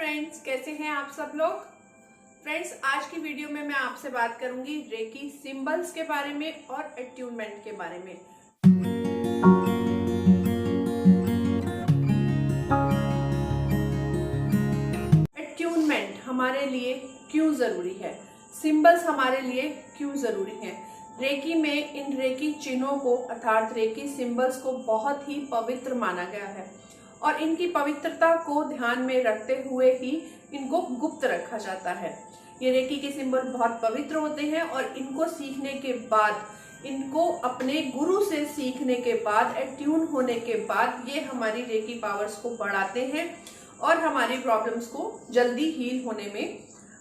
Friends, कैसे हैं आप सब लोग। फ्रेंड्स, आज की वीडियो में मैं आपसे बात करूंगी रेकी सिंबल्स के बारे में और अट्यूनमेंट के बारे में। अट्यूनमेंट हमारे लिए क्यों जरूरी है, सिंबल्स हमारे लिए क्यों जरूरी हैं। रेकी में इन रेकी चिन्हों को अर्थात रेकी सिंबल्स को बहुत ही पवित्र माना गया है और इनकी पवित्रता को ध्यान में रखते हुए ही इनको गुप्त रखा जाता है। ये रेकी के सिंबल बहुत पवित्र होते हैं और इनको सीखने के बाद, इनको अपने गुरु से सीखने के बाद, एट्यून होने के बाद ये हमारी रेकी पावर्स को बढ़ाते हैं और हमारी प्रॉब्लम्स को जल्दी हील होने में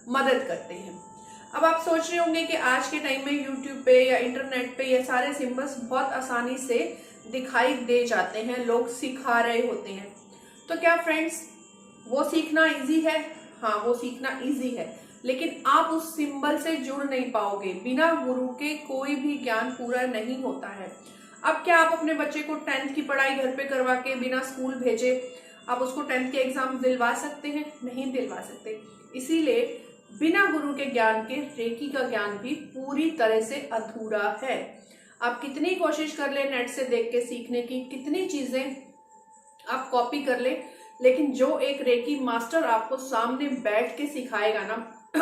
मदद करते हैं। अब आप सोच रहे होंगे कि आज के टाइम में यूट्यूब पे या इंटरनेट पे ये सारे सिंबल्स बहुत आसानी से दिखाई दे जाते हैं, लोग सिखा रहे होते हैं। तो क्या फ्रेंड्स वो सीखना इजी है? हाँ, वो सीखना इजी है, लेकिन आप उस सिंबल से जुड़ नहीं पाओगे। बिना गुरु के कोई भी ज्ञान पूरा नहीं होता है। अब क्या आप अपने बच्चे को 10th की पढ़ाई घर पे करवा के बिना स्कूल भेजे आप उसको 10th के एग्जाम दिलवा सकते हैं? नहीं दिलवा सकते। इसीलिए बिना गुरु के ज्ञान के रेकी का ज्ञान भी पूरी तरह से अधूरा है। आप कितनी कोशिश कर ले नेट से देख के सीखने की, कितनी चीजें आप कॉपी कर ले, लेकिन जो एक रेकी मास्टर आपको सामने बैठ के सिखाएगा ना,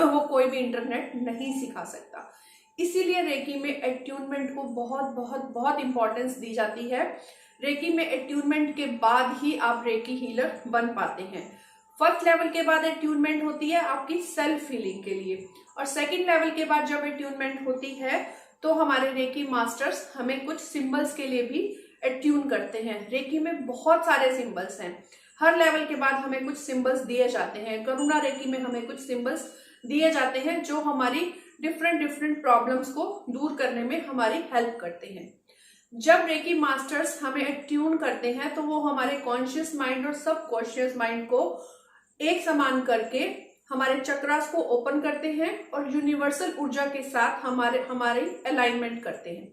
वो कोई भी इंटरनेट नहीं सिखा सकता। इसीलिए रेकी में एट्यूनमेंट को बहुत बहुत बहुत इंपॉर्टेंस दी जाती है। रेकी में एट्यूनमेंट के बाद ही आप रेकी हीलर बन पाते हैं। फर्स्ट लेवल के बाद एट्यूनमेंट होती है आपकी सेल्फ हीलिंग के लिए, और सेकंड लेवल के बाद जब एट्यूनमेंट होती है तो हमारे रेकी मास्टर्स हमें कुछ सिंबल्स के लिए भी एट्यून करते हैं। रेकी में बहुत सारे सिंबल्स हैं। हर लेवल के बाद हमें कुछ सिंबल्स दिए जाते हैं। करुणा रेकी में हमें कुछ सिंबल्स दिए जाते हैं जो हमारी डिफरेंट प्रॉब्लम्स को दूर करने में हमारी हेल्प करते हैं। जब रेकी मास्टर्स हमें एट्यून करते हैं तो वो हमारे कॉन्शियस माइंड और सबकॉन्शियस माइंड को एक समान करके हमारे चक्रास को ओपन करते हैं और यूनिवर्सल ऊर्जा के साथ हमारे अलाइनमेंट करते हैं।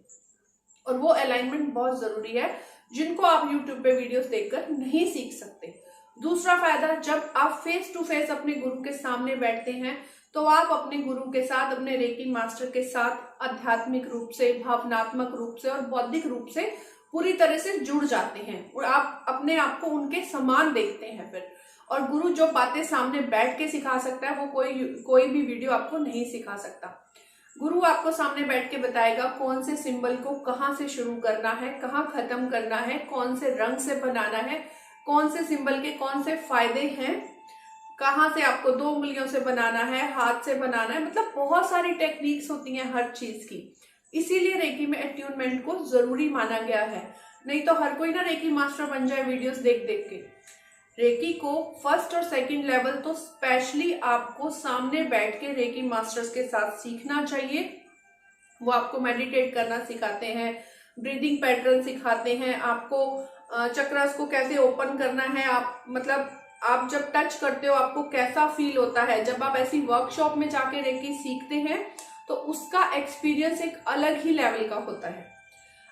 और वो अलाइनमेंट बहुत जरूरी है, जिनको आप यूट्यूब पे वीडियोस देखकर नहीं सीख सकते। दूसरा फायदा, जब आप फेस टू फेस अपने गुरु के सामने बैठते हैं तो आप अपने गुरु के साथ, अपने रेकी मास्टर के साथ आध्यात्मिक रूप से, भावनात्मक रूप से और बौद्धिक रूप से पूरी तरह से जुड़ जाते हैं और आप अपने आप को उनके समान देखते हैं फिर। और गुरु जो बातें सामने बैठ के सिखा सकता है वो कोई भी वीडियो आपको नहीं सिखा सकता। गुरु आपको सामने बैठ के बताएगा कौन से सिंबल को कहाँ से शुरू करना है, कहाँ खत्म करना है, कौन से रंग से बनाना है, कौन से सिंबल के कौन से फायदे हैं, कहाँ से आपको 2 उंगलियों से बनाना है, हाथ से बनाना है। मतलब बहुत सारी टेक्निक्स होती हैं हर चीज की। इसीलिए रेकी में एट्यूनमेंट को जरूरी माना गया है। नहीं तो हर कोई ना रेकी मास्टर बन जाए वीडियोस देख देख के। रेकी को फर्स्ट और सेकंड लेवल तो स्पेशली आपको सामने बैठ के रेकी मास्टर्स के साथ सीखना चाहिए। वो आपको मेडिटेट करना सिखाते हैं, ब्रीदिंग पैटर्न सिखाते हैं, आपको चक्रास को कैसे ओपन करना है। आप जब टच करते हो आपको कैसा फील होता है। जब आप ऐसी वर्कशॉप में जाके रेकी सीखते हैं तो उसका एक्सपीरियंस एक अलग ही लेवल का होता है।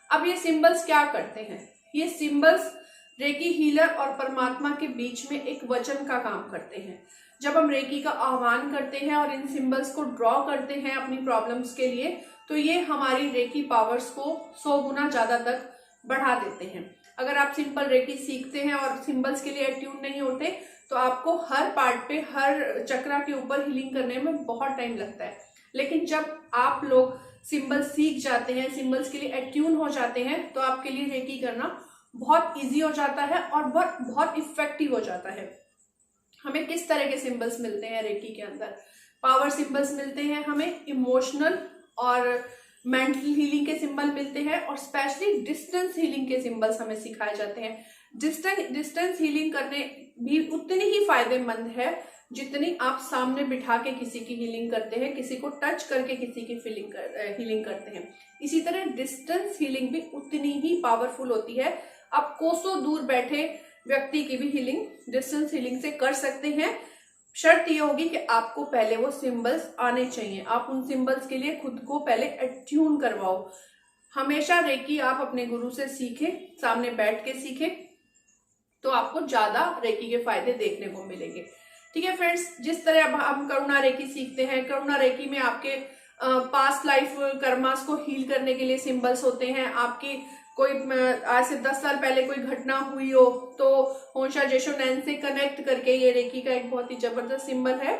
अब ये सिंबल्स क्या करते हैं? ये सिंबल्स रेकी हीलर और परमात्मा के बीच में एक वचन का काम करते हैं। जब हम रेकी का आह्वान करते हैं और इन सिंबल्स को ड्रॉ करते हैं अपनी प्रॉब्लम्स के लिए, तो ये हमारी रेकी पावर्स को 100 गुना ज्यादा तक बढ़ा देते हैं। अगर आप सिंपल रेकी सीखते हैं और सिंबल्स के लिए एट्यून नहीं होते तो आपको हर पार्ट पे, हर चक्रा के ऊपर हीलिंग करने में बहुत टाइम लगता है। लेकिन जब आप लोग सिंबल्स सीख जाते हैं, सिंबल्स के लिए एट्यून हो जाते हैं, तो आपके लिए रेकी करना बहुत इजी हो जाता है और बहुत इफेक्टिव हो जाता है। हमें किस तरह के सिंबल्स मिलते हैं रेकी के अंदर? पावर सिंबल्स मिलते हैं, हमें इमोशनल और मेंटल हीलिंग के सिंबल मिलते हैं, और स्पेशली डिस्टेंस हीलिंग के सिंबल्स हमें सिखाए जाते हैं। डिस्टेंस हीलिंग करने भी उतनी ही फायदेमंद है जितनी आप सामने बिठा के किसी की हीलिंग करते हैं, किसी को टच करके किसी की हीलिंग करते हैं। इसी तरह डिस्टेंस हीलिंग भी उतनी ही पावरफुल होती है। आप कोसों दूर बैठे व्यक्ति की भी हीलिंग डिस्टेंस हीलिंग से कर सकते हैं। शर्त ये होगी कि आपको पहले वो सिंबल्स आने चाहिए। आप उन सिंबल्स के लिए खुद को पहले एट्यून करवाओ। हमेशा रेकी आप अपने गुरु से सीखें, सामने बैठ के सीखें, तो आपको ज्यादा रेकी के फायदे देखने को मिलेंगे। ठीक है फ्रेंड्स, जिस तरह अब हम करुणा रेकी सीखते हैं, करुणा रेकी में आपके पास्ट लाइफ कर्मास को हील करने के लिए सिंबल्स होते हैं। आपकी कोई आज से 10 साल पहले कोई घटना हुई हो तो होंशा जेशोनैन से कनेक्ट करके, ये रेकी का एक बहुत ही जबरदस्त सिंबल है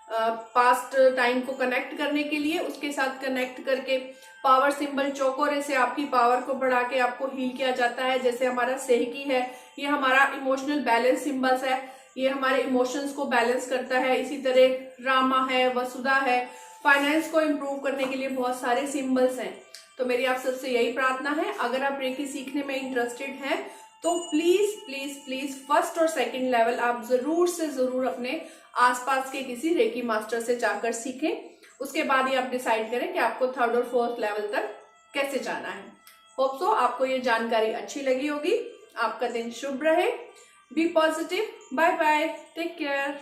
पास्ट टाइम को कनेक्ट करने के लिए। उसके साथ कनेक्ट करके पावर सिंबल चोकोरे से आपकी पावर को बढ़ा के आपको हील किया जाता है। जैसे हमारा सेहकी है, ये हमारा इमोशनल बैलेंस सिंबल्स है, ये हमारे इमोशंस को बैलेंस करता है। इसी तरह रामा है, वसुधा है, फाइनेंस को इम्प्रूव करने के लिए बहुत सारे सिंबल्स हैं। तो मेरी आप सबसे यही प्रार्थना है, अगर आप रेकी सीखने में इंटरेस्टेड हैं तो प्लीज प्लीज प्लीज फर्स्ट और सेकंड लेवल आप जरूर से जरूर अपने आसपास के किसी रेकी मास्टर से जाकर सीखें। उसके बाद ही आप डिसाइड करें कि आपको थर्ड और फोर्थ लेवल तक कैसे जाना है। होप सो आपको ये जानकारी अच्छी लगी होगी। आपका दिन शुभ रहे। Be positive. Bye bye, take care.